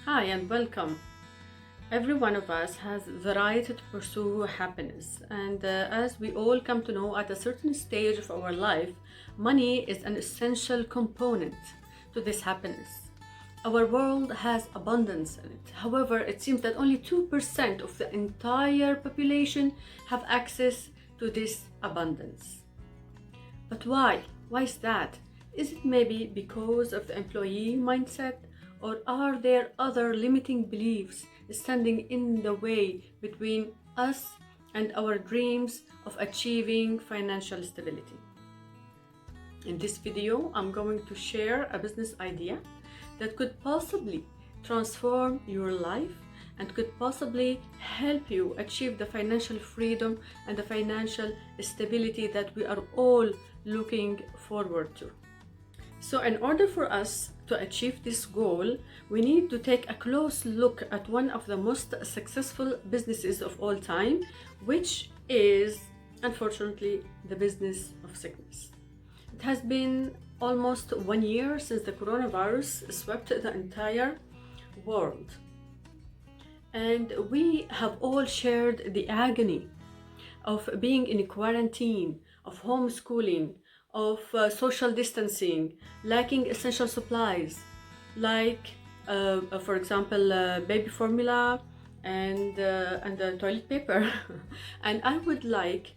Hi and welcome. Every one of us has the right to pursue happiness, and as we all come to know at a certain stage of our life, money is an essential component to this happiness. Our world has abundance in it. However, it seems that only 2% of the entire population have access to this abundance. But why? Why is that? Is it maybe because of the employee mindset? Or are there other limiting beliefs standing in the way between us and our dreams of achieving financial stability? In this video, I'm going to share a business idea that could possibly transform your life and could possibly help you achieve the financial freedom and the financial stability that we are all looking forward to. So in order for us to achieve this goal, we need to take a close look at one of the most successful businesses of all time, which is, unfortunately, the business of sickness. It has been almost 1 year since the coronavirus swept the entire world. And we have all shared the agony of being in quarantine, of homeschooling, of social distancing, lacking essential supplies like, for example, baby formula and toilet paper. And I would like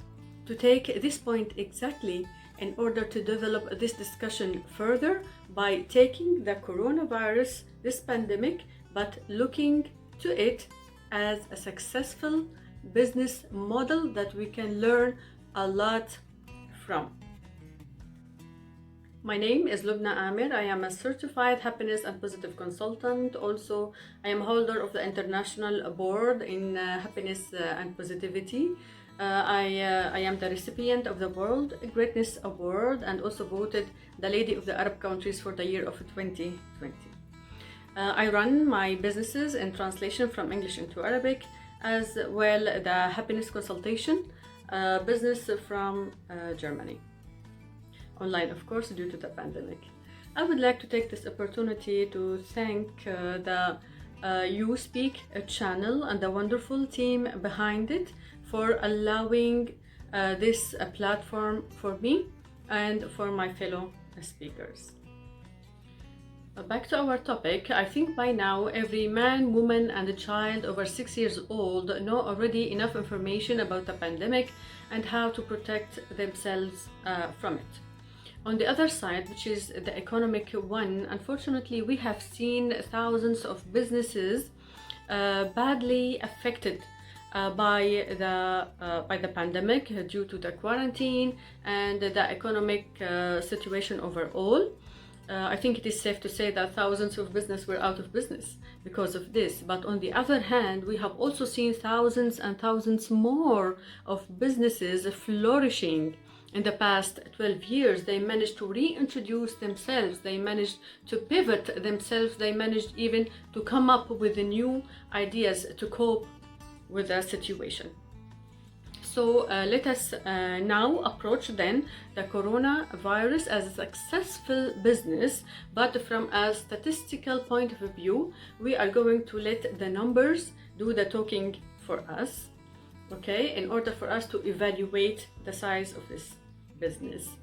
to take this point exactly in order to develop this discussion further by taking the coronavirus, this pandemic, but looking to it as a successful business model that we can learn a lot from. My name is Lubna. I am a certified happiness and positive consultant. Also, I am holder of the International Board in Happiness and Positivity. I am the recipient of the World Greatness Award and also voted the Lady of the Arab Countries for the year of 2020. I run my businesses in translation from English into Arabic, as well the happiness consultation business from Germany. Online, of course, due to the pandemic. I would like to take this opportunity to thank the You Speak channel and the wonderful team behind it for allowing this platform for me and for my fellow speakers. Back to our topic, I think by now every man, woman and a child over 6 years old know already enough information about the pandemic and how to protect themselves from it. On the other side, which is the economic one, unfortunately, we have seen thousands of businesses badly affected by the pandemic due to the quarantine and the economic situation overall. I think it is safe to say that thousands of businesses were out of business because of this. But on the other hand, we have also seen thousands and thousands more of businesses flourishing. In the past 12 years, they managed to reintroduce themselves, they managed to pivot themselves, they managed even to come up with new ideas to cope with the situation. So let us now approach then the coronavirus as a successful business, but from a statistical point of view, we are going to let the numbers do the talking for us, okay, in order for us to evaluate the size of this business.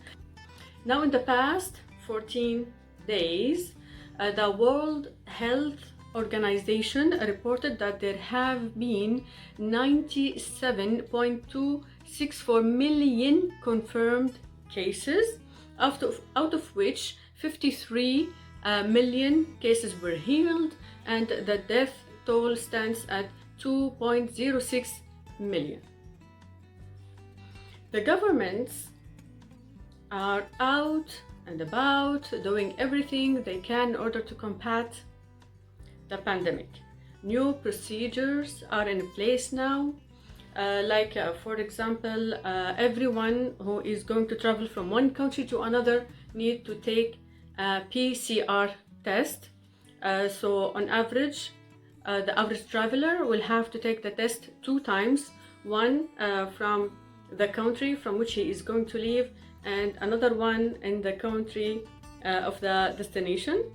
Now, in the past 14 days, the World Health Organization reported that there have been 97.264 million confirmed cases, out of which 53 million cases were healed, and the death toll stands at 2.06 million. The governments are out and about doing everything they can in order to combat the pandemic. New procedures are in place now, for example, everyone who is going to travel from one country to another need to take a PCR test. So on average, the average traveler will have to take the test 2 times, one from the country from which he is going to leave and another one in the country of the destination.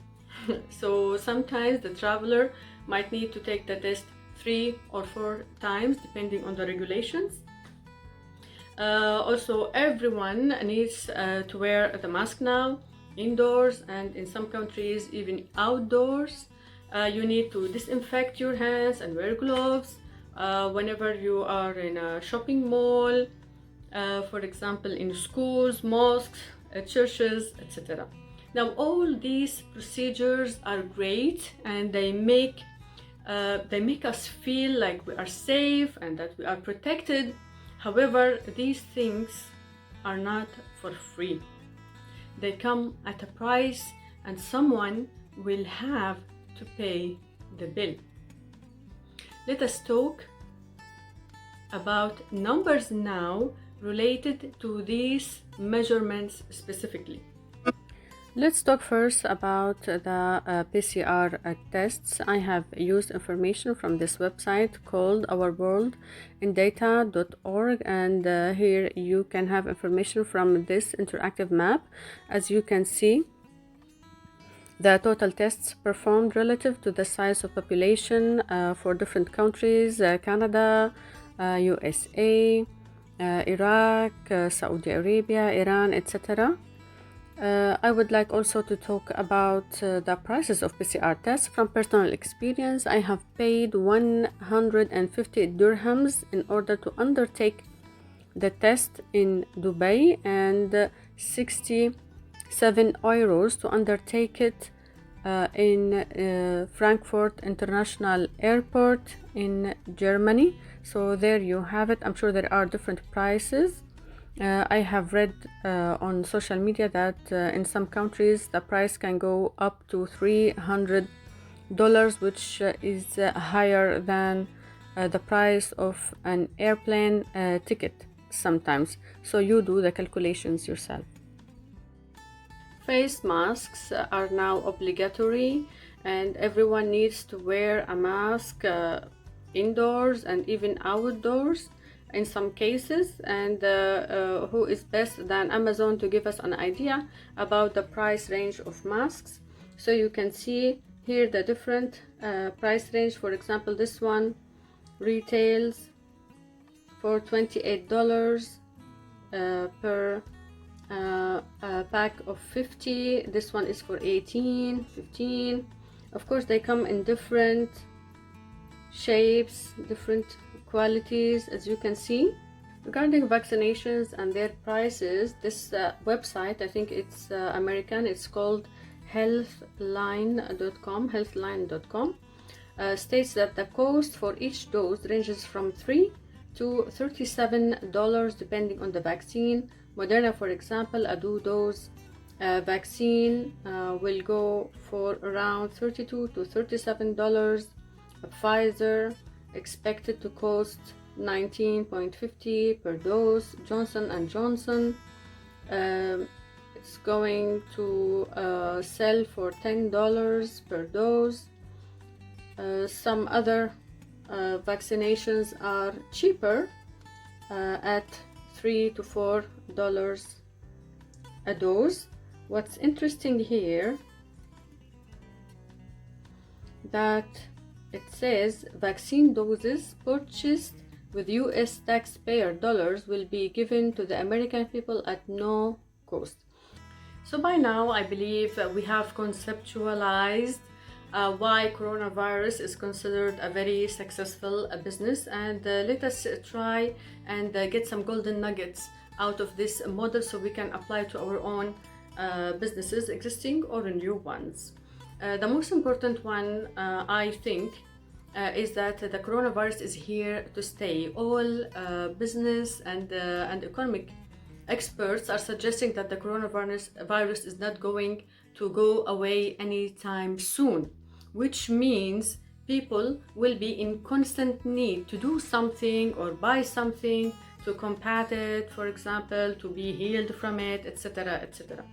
So sometimes the traveler might need to take the test 3 or 4 times depending on the regulations. Also, everyone needs to wear the mask now, indoors, and in some countries even outdoors. You need to disinfect your hands and wear gloves whenever you are in a shopping mall, for example in schools, mosques, churches, etc. Now all these procedures are great, and they make us feel like we are safe and that we are protected. However, these things are not for free. They come at a price, and someone will have to pay the bill. Let us talk about numbers now related to these measurements specifically. Let's talk first about the PCR tests. I have used information from this website called ourworldindata.org, and here you can have information from this interactive map. As you can see, the total tests performed relative to the size of population for different countries, Canada, USA, Iraq, Saudi Arabia, Iran, etc. I would like also to talk about the prices of PCR tests. From personal experience, I have paid 150 dirhams in order to undertake the test in Dubai, and 67 euros to undertake it in Frankfurt International Airport in Germany. So there you have it. I'm sure there are different prices. I have read on social media that in some countries the price can go up to $300, which is higher than the price of an airplane ticket sometimes. So you do the calculations yourself. Face masks are now obligatory, and everyone needs to wear a mask indoors and even outdoors in some cases. And who is best than Amazon to give us an idea about the price range of masks? So you can see here the different price range. For example, this one retails for $28 per pack of 50. This one is for 18, 15. Of course, they come in different shapes, different qualities, as you can see. Regarding vaccinations and their prices, this website, I think it's American, it's called healthline.com, states that the cost for each dose ranges from $3 to $37 depending on the vaccine. Moderna, for example, a two-dose vaccine will go for around $32 to $37. Pfizer expected to cost $19.50 per dose. Johnson & Johnson it's going to sell for $10 per dose. Some other vaccinations are cheaper at $3 to $4 a dose. What's interesting here that it says vaccine doses purchased with US taxpayer dollars will be given to the American people at no cost. So by now I believe we have conceptualized why coronavirus is considered a very successful business, and let us try and get some golden nuggets out of this model so we can apply to our own businesses, existing or new ones. The most important one, I think, is that the coronavirus is here to stay. All business and economic experts are suggesting that the coronavirus is not going to go away anytime soon, which means people will be in constant need to do something or buy something to combat it, for example, to be healed from it, etc., etc.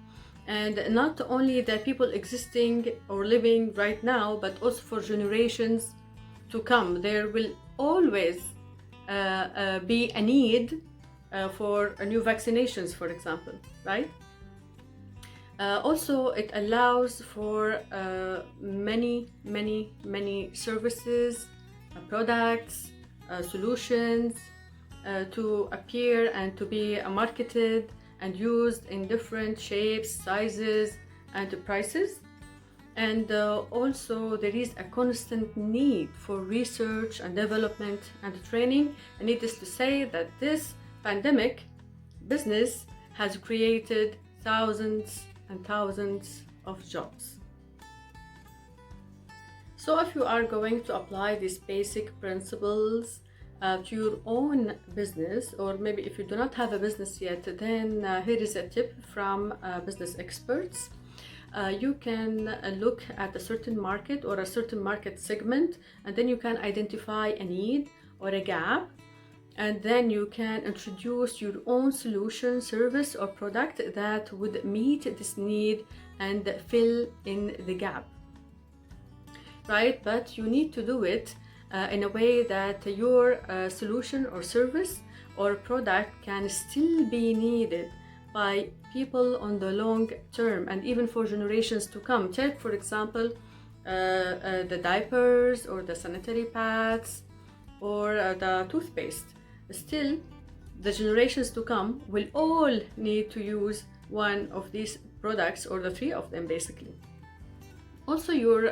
And not only the people existing or living right now, but also for generations to come. There will always be a need for new vaccinations, for example, right? Also, it allows for many services, products, solutions to appear and to be marketed and used in different shapes, sizes, and prices. And also there is a constant need for research and development and training. And needless to say that this pandemic business has created thousands and thousands of jobs. So if you are going to apply these basic principles to your own business, or maybe if you do not have a business yet, then here is a tip from business experts. You can look at a certain market or a certain market segment, and then you can identify a need or a gap, and then you can introduce your own solution, service, or product that would meet this need and fill in the gap, right? But you need to do it in a way that your solution or service or product can still be needed by people on the long term and even for generations to come. Take, for example, the diapers or the sanitary pads or the toothpaste. Still, the generations to come will all need to use one of these products or the three of them basically. Also, your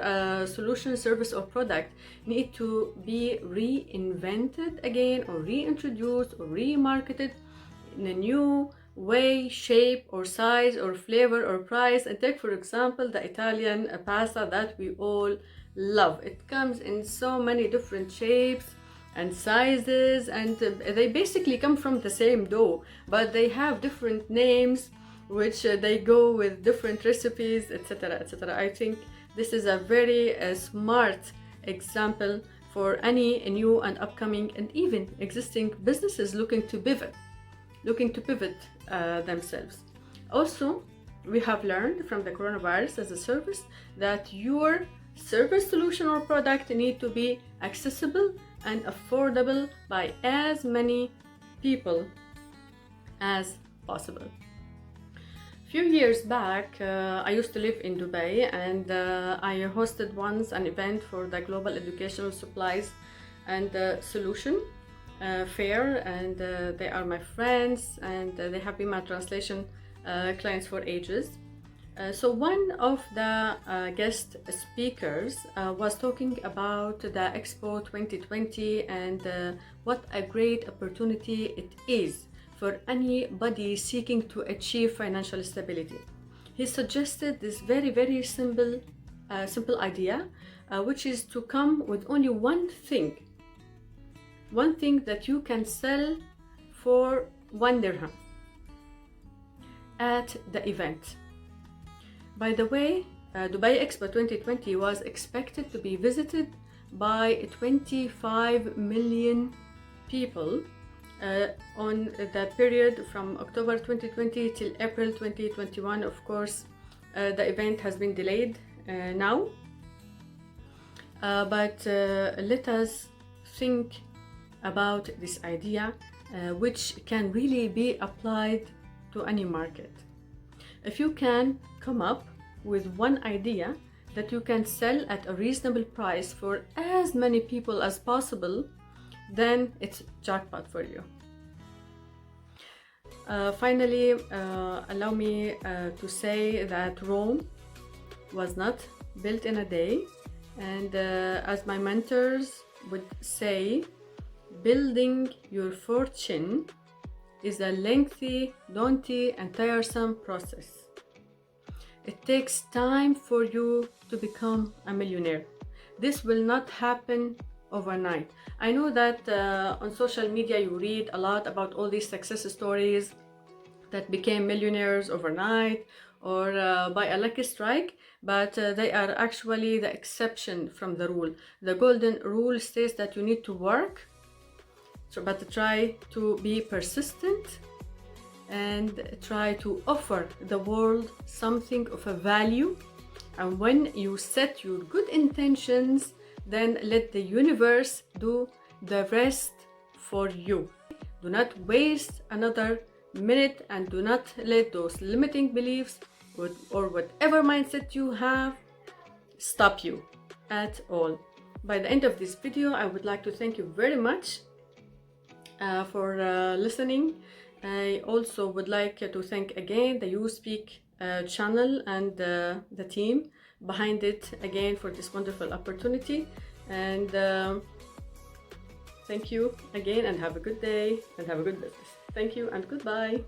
solution, service, or product need to be reinvented again or reintroduced or remarketed in a new way, shape, or size, or flavor, or price. And take, for example, the Italian pasta that we all love. It comes in so many different shapes and sizes, and they basically come from the same dough, but they have different names which they go with different recipes, etc., etc. I think this is a very smart example for any new and upcoming and even existing businesses looking to pivot themselves. Also, we have learned from the coronavirus as a service that your service, solution, or product need to be accessible and affordable by as many people as possible. A few years back, I used to live in Dubai, and I hosted once an event for the Global Educational Supplies and Solution fair, and they are my friends, and they have been my translation clients for ages. So one of the guest speakers was talking about the Expo 2020 and what a great opportunity it is for anybody seeking to achieve financial stability. He suggested this very simple idea, which is to come with only one thing that you can sell for 1 dirham at the event. By the way, Dubai Expo 2020 was expected to be visited by 25 million people on the period from October 2020 till April 2021. Of course, the event has been delayed now, but let us think about this idea, which can really be applied to any market. If you can come up with one idea that you can sell at a reasonable price for as many people as possible, then it's jackpot for you. Finally, allow me to say that Rome was not built in a day, and as my mentors would say, building your fortune is a lengthy, daunting, and tiresome process. It takes time for you to become a millionaire. This will not happen overnight. I know that on social media you read a lot about all these success stories that became millionaires overnight or by a lucky strike, but they are actually the exception from the rule. The golden rule states that you need to work, but try to be persistent and try to offer the world something of a value. And when you set your good intentions, then let the universe do the rest for you. Do not waste another minute, and do not let those limiting beliefs or whatever mindset you have stop you at all. By the end of this video, I would like to thank you very much for listening. I also would like to thank again the You Speak channel and the team behind it again for this wonderful opportunity. And thank you again, and have a good day and have a good business. Thank you and goodbye.